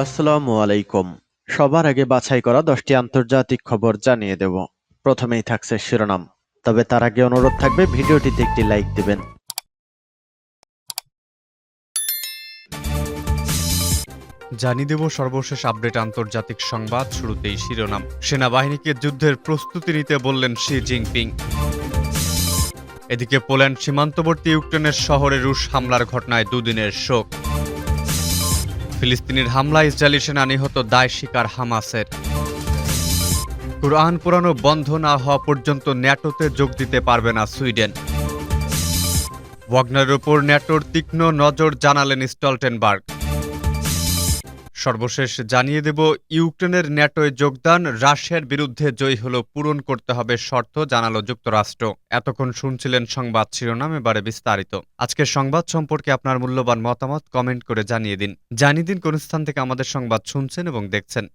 আসসালামু আলাইকুম। সবার আগে বাছাই করা 10টি আন্তর্জাতিক খবর জানিয়ে দেব। প্রথমেই থাকছে শিরোনাম। তবে তার আগে অনুরোধ থাকবে ভিডিওটিতে একটি লাইক দিবেন। জানিয়ে দেব সর্বশেষ আপডেট আন্তর্জাতিক সংবাদ। শুরুতেই শিরোনাম। সেনাবাহিনীকে যুদ্ধের প্রস্তুতি নিতে বললেন শি জিনপিং। এদিকে পোল্যান্ড সীমান্তবর্তী ইউক্রেনের শহরে রুশ হামলার ঘটনায় দুদিনের শোক। ফিলিস্তিনের হামলায় ইসরায়েলি সেনা নিহত, দায় স্বীকার হামাসের। কুরআন পোড়ানো বন্ধ না হওয়া পর্যন্ত ন্যাটোতে যোগ দিতে পারবে না সুইডেন। ওয়াগনারের ওপর ন্যাটোর তীক্ষ্ণ নজর জানালেন স্টলটেনবার্গ। সর্বশেষ জানিয়ে দেব ইউক্রেনের ন্যাটোয় যোগদান, রাশিয়ার বিরুদ্ধে জয়ী হলেও পূরণ করতে হবে শর্ত, জানালো যুক্তরাষ্ট্র। এতক্ষণ শুনছিলেন সংবাদ শিরোনাম, এবারে বিস্তারিত। আজকের সংবাদ সম্পর্কে আপনার মূল্যবান মতামত কমেন্ট করে জানিয়ে দিন কোন স্থান থেকে আমাদের সংবাদ শুনছেন এবং দেখছেন।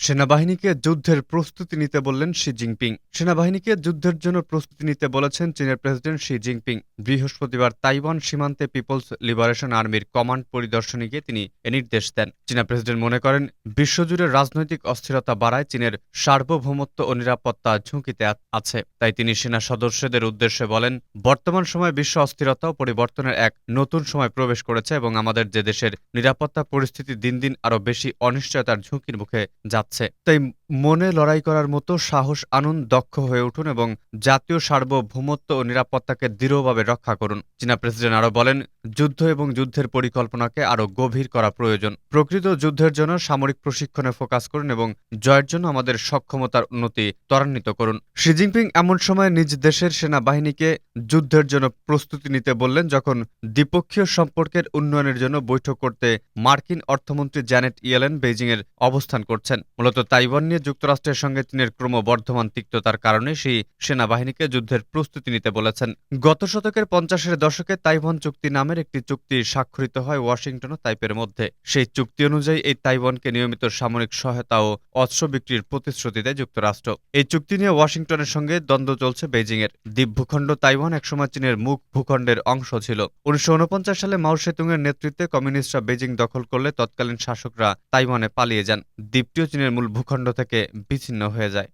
সেনাবাহিনীকে যুদ্ধের প্রস্তুতি নিতে বললেন শি জিনপিং। সেনাবাহিনীকে যুদ্ধের জন্য প্রস্তুতি নিতে বলেছেন চীনের প্রেসিডেন্ট শি জিনপিং। বৃহস্পতিবার তাইওয়ান সীমান্তে পিপলস লিবারেশন আর্মির কমান্ড পরিদর্শনে গিয়ে তিনি এ নির্দেশ দেন। চীনা প্রেসিডেন্ট মনে করেন, বিশ্বজুড়ে রাজনৈতিক অস্থিরতা বাড়ায় চীনের সার্বভৌমত্ব ও নিরাপত্তা ঝুঁকিতে আছে। তাই তিনি সেনা সদস্যদের উদ্দেশ্যে বলেন, বর্তমান সময়ে বিশ্ব অস্থিরতা ও পরিবর্তনের এক নতুন সময় প্রবেশ করেছে এবং আমাদের যে দেশের নিরাপত্তা পরিস্থিতি দিন দিন আরও বেশি অনিশ্চয়তার ঝুঁকির মুখে যাচ্ছে। তাই মনে লড়াই করার মতো সাহস আনুন, দক্ষ হয়ে উঠুন এবং জাতীয় সার্বভৌমত্ব ও নিরাপত্তাকে দৃঢ়ভাবে রক্ষা করুন। চীনা প্রেসিডেন্ট আরও বলেন, যুদ্ধ এবং যুদ্ধের পরিকল্পনাকে আরও গভীর করা প্রয়োজন। প্রকৃত যুদ্ধের জন্য সামরিক প্রশিক্ষণে ফোকাস করুন এবং জয়ের জন্য আমাদের সক্ষমতার উন্নতি ত্বরান্বিত করুন। শি জিনপিং এমন সময় নিজ দেশের সেনাবাহিনীকে যুদ্ধের জন্য প্রস্তুতি নিতে বললেন যখন দ্বিপক্ষীয় সম্পর্কের উন্নয়নের জন্য বৈঠক করতে মার্কিন অর্থমন্ত্রী জ্যানেট ইয়েলেন বেইজিংয়ের অবস্থান করছেন। মূলত তাইওয়ান নিয়ে যুক্তরাষ্ট্রের সঙ্গে চীনের ক্রমবর্ধমান তিক্ততার কারণে সেই সেনাবাহিনীকে যুদ্ধের প্রস্তুতি নিতে বলেছেন। গত শতকের 50-এর দশকে তাইওয়ান চুক্তি নামের একটি চুক্তি স্বাক্ষরিত হয় ওয়াশিংটন ও তাইপের মধ্যে। সেই চুক্তি অনুযায়ী এই তাইওয়ানকে নিয়মিত সামরিক সহায়তা ও অস্ত্র বিক্রির প্রতিশ্রুতি দেয় যুক্তরাষ্ট্র। এই চুক্তি নিয়ে ওয়াশিংটনের সঙ্গে দ্বন্দ্ব চলছে বেইজিংয়ের। দ্বীপ ভূখণ্ড তাইওয়ান একসময় চীনের মুখ ভূখণ্ডের অংশ ছিল। 1949 সালে মাও সেতুংয়ের নেতৃত্বে কমিউনিস্টরা বেইজিং দখল করলে তৎকালীন শাসকরা তাইওয়ানে পালিয়ে যান। দ্বীপটিও চীনের মূল ভূখণ্ড থেকে বিচ্ছিন্ন হয়ে যায়।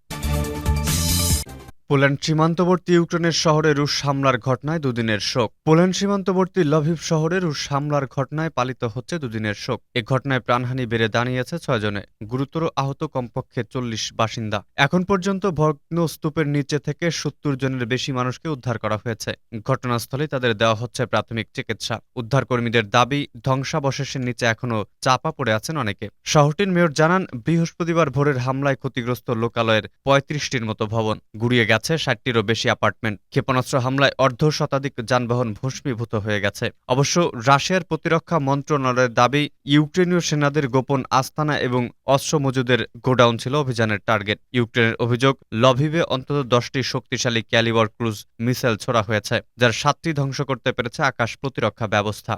পোল্যান্ড সীমান্তবর্তী ইউক্রেনের শহরে রুশ হামলার ঘটনায় দুদিনের শোক। পোল্যান্ড সীমান্তবর্তী লভিভ শহরে রুশ হামলার ঘটনায় পালিত হচ্ছে দুদিনের শোক। এ ঘটনায় প্রাণহানি বেড়ে দাঁড়িয়েছে 6 জনে, গুরুতর আহত কমপক্ষে 40 বাসিন্দা। এখন পর্যন্ত ভগ্ন স্তূপের নিচে থেকে 70 জনের বেশি মানুষকে উদ্ধার করা হয়েছে। ঘটনাস্থলে তাদের দেওয়া হচ্ছে প্রাথমিক চিকিৎসা। উদ্ধারকর্মীদের দাবি, ধ্বংসাবশেষের নিচে এখনও চাপা পড়ে আছেন অনেকে। শহরটির মেয়র জানান, বৃহস্পতিবার ভোরের হামলায় ক্ষতিগ্রস্ত লোকালয়ের 35টির মতো ভবন, গুড়িয়ে গেছে 60টিরও বেশি অ্যাপার্টমেন্ট। ক্ষেপণাস্ত্র হামলায় অর্ধশতাধিক যানবাহন ভস্মীভূত হয়ে গেছে। অবশ্য রাশিয়ার প্রতিরক্ষা মন্ত্রণালয়ের দাবি, ইউক্রেনীয় সেনাদের গোপন আস্তানা এবং অস্ত্র মজুদের গোডাউন ছিল অভিযানের টার্গেট। ইউক্রেনের অভিযোগ, লভিভে অন্তত 10টি শক্তিশালী ক্যালিবার ক্রুজ মিসাইল ছোড়া হয়েছে, যার 7টি ধ্বংস করতে পেরেছে আকাশ প্রতিরক্ষা ব্যবস্থা।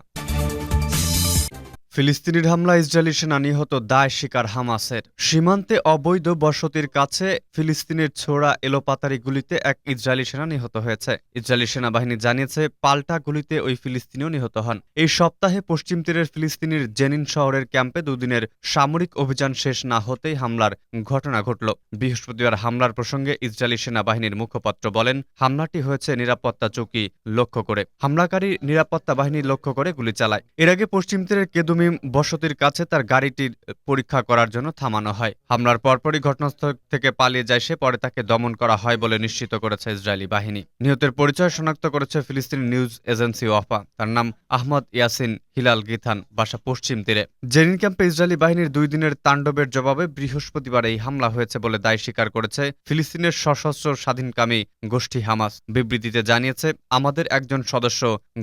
ফিলিস্তিনির হামলা ইসরায়েলি সেনা নিহত, দায় স্বীকার হামাসের। সীমান্তে অবৈধ বসতির কাছে ফিলিস্তিনের ছোড়া এলোপাতারি গুলিতে এক ইসরায়েলি সেনা নিহত হয়েছে। ইসরায়েলি সেনাবাহিনী জানিয়েছে, পাল্টা গুলিতে ওই ফিলিস্তিনিও নিহত হন। এই সপ্তাহে পশ্চিম তীরের ফিলিস্তিনির জেনিন শহরের ক্যাম্পে দুদিনের সামরিক অভিযান শেষ না হতেই হামলার ঘটনা ঘটল। বৃহস্পতিবার হামলার প্রসঙ্গে ইসরায়েলি সেনাবাহিনীর মুখপাত্র বলেন, হামলাটি হয়েছে নিরাপত্তা চৌকি লক্ষ্য করে। হামলাকারী নিরাপত্তা বাহিনী লক্ষ্য করে গুলি চালায়। এর আগে পশ্চিম তীরের কেদুমিম বসতির কাছে তার গাড়িটির পরীক্ষা করার জন্য থামানো হয়। হামলার পরপরই ঘটনাস্থল থেকে পালিয়ে যায় সে, পরে তাকে দমন করা হয় বলে নিশ্চিত করেছে ইসরায়েলি বাহিনী। নিহতের পরিচয় শনাক্ত করেছে ফিলিস্তিনি নিউজ এজেন্সি ওয়াফা। তার নাম আহমদ ইয়াসিন হিলাল গিথান, বাসা পশ্চিম তীরে। জেনিন ক্যাম্পে ইসরায়েলি বাহিনীর 2 দিনের তাণ্ডবের জবাবে বৃহস্পতিবার এই হামলা হয়েছে বলে দায় স্বীকার করেছে ফিলিস্তিনের সশস্ত্র স্বাধীনকামী গোষ্ঠী হামাস। বিবৃতিতে জানিয়েছে, আমাদের একজন সদস্য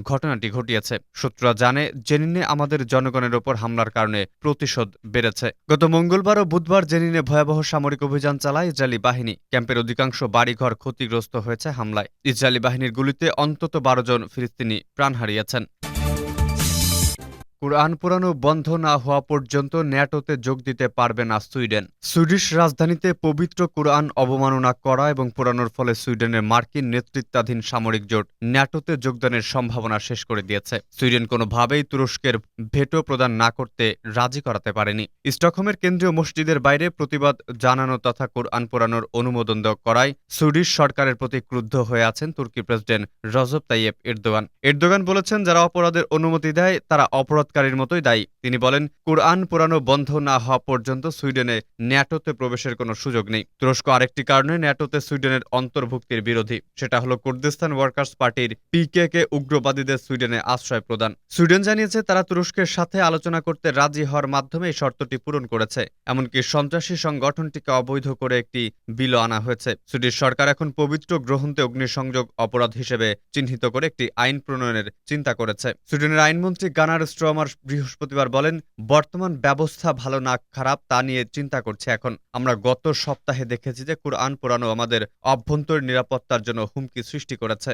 ঘটনাটি ঘটিয়েছে। সূত্ররা জানে, জেনিনে আমাদের জনগণের ওপর হামলার কারণে প্রতিশোধ বেড়েছে। গত মঙ্গলবার ও বুধবার জেনিনে ভয়াবহ সামরিক অভিযান চালায় ইসরায়েলি বাহিনী। ক্যাম্পের অধিকাংশ বাড়িঘর ক্ষতিগ্রস্ত হয়েছে হামলায়। ইসরায়েলি বাহিনীর গুলিতে অন্তত 12 জন ফিলিস্তিনি প্রাণ হারিয়েছেন। কুরআন পোড়ানো বন্ধ না হওয়া পর্যন্ত ন্যাটোতে যোগ দিতে পারবে না সুইডেন। সুইডিশ রাজধানীতে পবিত্র কুরআন অবমাননা করা এবং পোড়ানোর ফলে সুইডেনের মার্কিন নেতৃত্বাধীন সামরিক জোট ন্যাটোতে যোগদানের সম্ভাবনা শেষ করে দিয়েছে। সুইডেন কোনোভাবেই তুরস্কের ভেটো প্রদান না করতে রাজি করাতে পারেনি। স্টকহোমের কেন্দ্রীয় মসজিদের বাইরে প্রতিবাদ জানানো তথা কুরআন পোড়ানোর অনুমোদন করায় সুইডিশ সরকারের প্রতি ক্রুদ্ধ হয়ে আছেন তুর্কি president Recep Tayyip Erdogan. Erdogan বলেছেন, যারা অপরাধের অনুমতি দেয় তারা অপরাধকারীর মতোই দায়ী। তিনি বলেন, কুরআন পোড়ানো বন্ধ না হওয়া পর্যন্ত সুইডেনে ন্যাটোতে প্রবেশের কোনো সুযোগ নেই। তুরস্ক আরেকটি কারণে ন্যাটোতে সুইডেনের অন্তর্ভুক্তির বিরোধী। সেটা হলো কুর্দিস্তান ওয়ার্কার্স পার্টির পিকেকে উগ্রবাদীদের সুইডেনে আশ্রয় প্রদান। সুইডেন জানিয়েছে তারা তুরস্কের সাথে আলোচনা করতে রাজি হওয়ার মাধ্যমে এই শর্তটি পূরণ করেছে। এমনকি সন্ত্রাসী সংগঠনটিকে অবৈধ করে একটি বিলও আনা হয়েছে। সুইডিশ সরকার এখন পবিত্র গ্রহণতে অগ্নিসংযোগ অপরাধ হিসেবে চিহ্নিত করে একটি আইন প্রণয়নের চিন্তা করেছে। সুইডেনের আইনমন্ত্রী গানার স্ট্রমার বৃহস্পতিবার বলেন, বর্তমান ব্যবস্থা ভালো না খারাপ তা নিয়ে চিন্তা করছে এখন। আমরা গত সপ্তাহে দেখেছি যে কুরআন পোড়ানো আমাদের অভ্যন্তরীণ নিরাপত্তার জন্য হুমকি সৃষ্টি করেছে।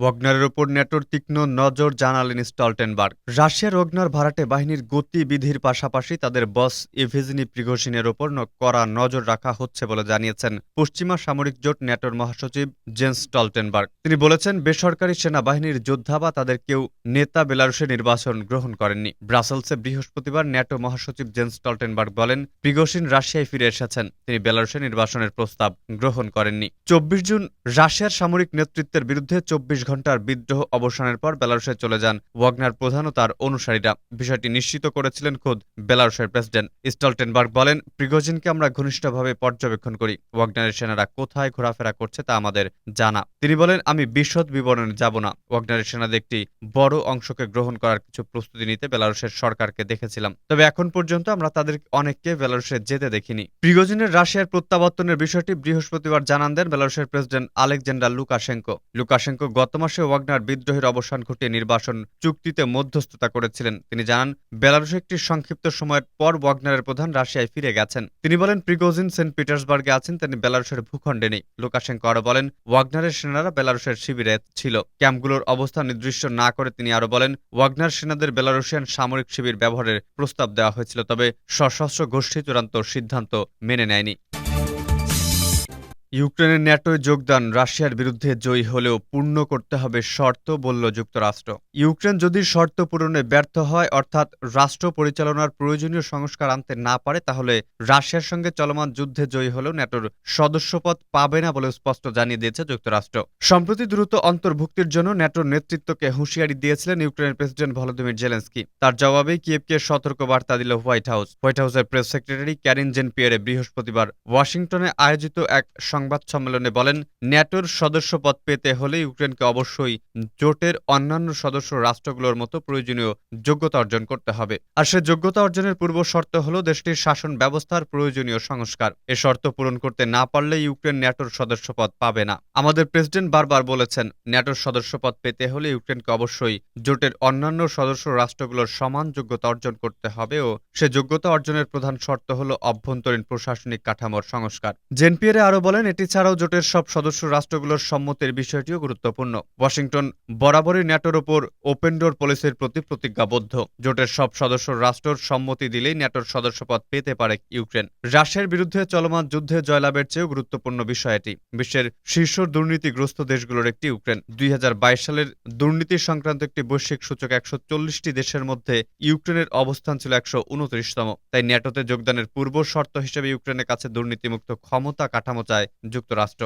ওয়াগনারের ওপর ন্যাটোর তীক্ষ্ণ নজর জানালেন স্টলটেনবার্গ। রাশিয়ার ওয়াগনার ভাড়াটে বাহিনীর গতিবিধির পাশাপাশি তাদের বস ইভেজনি প্রিগোজিনের ওপর কড়া নজর রাখা হচ্ছে বলে জানিয়েছেন পশ্চিমা সামরিক জোট ন্যাটোর মহাসচিব জেন্স স্টলটেনবার্গ। তিনি বলেছেন, বেসরকারি সেনাবাহিনীর যোদ্ধা বা তাদের কেউ নেতা বেলারুশে নির্বাচন গ্রহণ করেননি। ব্রাসেলসে বৃহস্পতিবার ন্যাটো মহাসচিব জেন্স স্টলটেনবার্গ বলেন, প্রিগোজিন রাশিয়ায় ফিরে এসেছেন। তিনি বেলারুশে নির্বাচনের প্রস্তাব গ্রহণ করেননি। 24 জুন রাশিয়ার সামরিক নেতৃত্বের বিরুদ্ধে 24 ঘণ্টার বিদ্রোহ অবসানের পর বেলারুশে চলে যান ওয়াগনার প্রধান ও তার অনুসারীরা। বিষয়টি নিশ্চিত করেছিলেন খোদ বেলারুশের প্রেসিডেন্ট। স্টলটেনবার্গ বলেন, প্রিগোজিনকে আমরা ঘনিষ্ঠভাবে পর্যবেক্ষণ করি। ওয়াগনারের সেনারা কোথায় ঘোরাফেরা করছে তা আমাদের জানা। তিনি বলেন, আমি বিশদ বিবরণে যাব না। ওয়াগনারের সেনাদের একটি বড় অংশকে গ্রহণ করার কিছু প্রস্তুতি নিতে বেলারুশের সরকারকে দেখেছিলাম, তবে এখন পর্যন্ত আমরা তাদের অনেককে বেলারুশে যেতে দেখিনি। প্রিগোজিনের রাশিয়ার প্রত্যাবর্তনের বিষয়টি বৃহস্পতিবার জানান দেন বেলারুশের প্রেসিডেন্ট আলেকজান্ডার লুকাশেঙ্কো। লুকাশেঙ্কো গত মাসে ওয়াগনার বিদ্রোহের অবসান ঘটিয়ে নির্বাসন চুক্তিতে মধ্যস্থতা করেছিলেন। তিনি জানান, বেলারুশে একটি সংক্ষিপ্ত সময়ের পর ওয়াগনারের প্রধান রাশিয়ায় ফিরে গেছেন। তিনি বলেন, প্রিগোজিন সেন্ট পিটার্সবার্গে আছেন, তিনি বেলারুশের ভূখণ্ডে নেই। লুকাশেঙ্কো আরও বলেন, ওয়াগনারের সেনারা বেলারুশের শিবিরে ছিল। ক্যাম্পগুলোর অবস্থান নির্দিষ্ট না করে তিনি আরও বলেন, ওয়াগনার সেনাদের বেলারুশিয়ান সামরিক শিবির ব্যবহারের প্রস্তাব দেওয়া হয়েছিল, তবে সশস্ত্র গোষ্ঠী চূড়ান্ত সিদ্ধান্ত মেনে নেয়নি। ইউক্রেনের ন্যাটোয় যোগদান রাশিয়ার বিরুদ্ধে জয়ী হলেও পূর্ণ করতে হবে শর্ত, বলল যুক্তরাষ্ট্র। ইউক্রেন যদি শর্ত পূরণে ব্যর্থ হয়, অর্থাৎ রাষ্ট্র পরিচালনার প্রয়োজনীয় সংস্কার আনতে না পারে, তাহলে রাশিয়ার সঙ্গে চলমান যুদ্ধে জয়ী হলেও ন্যাটোর সদস্যপদ পাবে না বলে স্পষ্ট জানিয়ে দিয়েছে যুক্তরাষ্ট্র। সম্প্রতি দ্রুত অন্তর্ভুক্তির জন্য ন্যাটোর নেতৃত্বকে হুঁশিয়ারি দিয়েছিলেন ইউক্রেনের প্রেসিডেন্ট ভলোদিমির জেলেনস্কি। তার জবাবেই কিয়েভকে সতর্ক বার্তা দিল হোয়াইট হাউস। হোয়াইট হাউসের press secretary Karine Jean Pierre বৃহস্পতিবার ওয়াশিংটনে আয়োজিত এক সংবাদ সম্মেলনে বলেন, ন্যাটোর সদস্যপদ পেতে হলে ইউক্রেনকে অবশ্যই জোটের অন্যান্য সদস্য রাষ্ট্রগুলোর মতো প্রয়োজনীয় যোগ্যতা অর্জন করতে হবে। আর সে যোগ্যতা অর্জনের পূর্ব শর্ত হল দেশটির শাসন ব্যবস্থার প্রয়োজনীয় সংস্কার। এ শর্ত পূরণ করতে না পারলে ইউক্রেন ন্যাটোর সদস্যপদ পাবে না। আমাদের প্রেসিডেন্ট বারবার বলেছেন, ন্যাটোর সদস্যপদ পেতে হলে ইউক্রেনকে অবশ্যই জোটের অন্যান্য সদস্য রাষ্ট্রগুলোর সমান যোগ্যতা অর্জন করতে হবে ও সে যোগ্যতা অর্জনের প্রধান শর্ত হল অভ্যন্তরীণ প্রশাসনিক কাঠামোর সংস্কার। জেন পিয়েরে আরও বলেন, এটি ছাড়াও জোটের সব সদস্য রাষ্ট্রগুলোর সম্মতির বিষয়টিও গুরুত্বপূর্ণ। ওয়াশিংটন বরাবরই ন্যাটোর ওপর ওপেন ডোর পলিসির প্রতি প্রতিজ্ঞাবদ্ধ। জোটের সব সদস্য রাষ্ট্রের সম্মতি দিলেই ন্যাটোর সদস্যপদ পেতে পারে ইউক্রেন। রাশিয়ার বিরুদ্ধে চলমান যুদ্ধে জয়লাভের চেয়েও গুরুত্বপূর্ণ বিষয় এটি। বিশ্বের শীর্ষ দুর্নীতিগ্রস্ত দেশগুলোর একটি ইউক্রেন। 2022 সালের দুর্নীতি সংক্রান্ত একটি বৈশ্বিক সূচক 140টি দেশের মধ্যে ইউক্রেনের অবস্থান ছিল 129তম। তাই ন্যাটোতে যোগদানের পূর্ব শর্ত হিসেবে ইউক্রেনের কাছে দুর্নীতিমুক্ত ক্ষমতা কাঠামো চায় যুক্তরাষ্ট্র।